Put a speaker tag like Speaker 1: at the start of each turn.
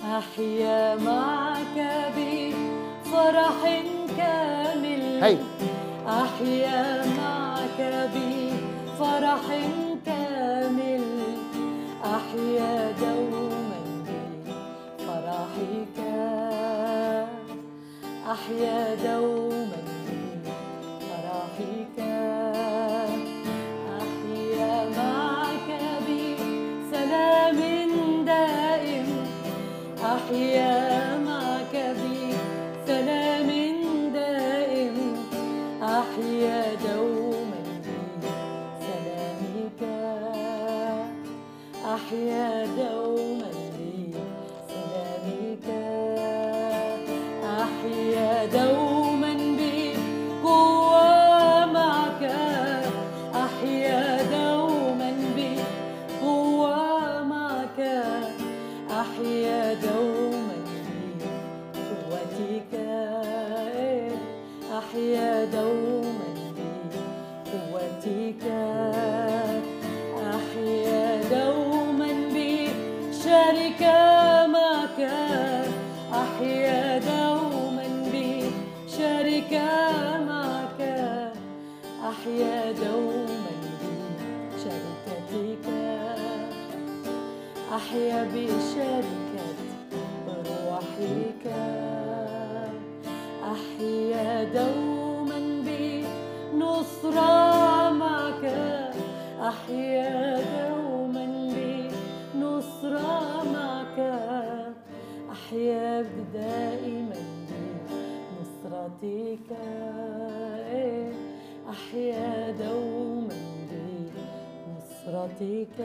Speaker 1: أحيا معك بفرح كامل. أحيا معك بفرح كامل. أحيا دوما بفرحك. أحيا دوما بفرحك. أحيا معك بسلام دائم. أحيا معك بسلام دائم. أحيا دوما بسلامك. أحيا دوما بسلامك. أحيا دوما بقوة معك. أحيا دوما بقوة معك. أحيا دوما بقوتك. أحيا دوما بقوتك. أحيا دوما بشركة معك. أحيا دوما بشركة معك. أحيا دوما بشركتك. أحيا بشركة روحك. أحيا دوما بنصرة معك. أحيا دوما بنصرة معك. أحيا دائما بنصرتك. أحيا دوما بنصرتك.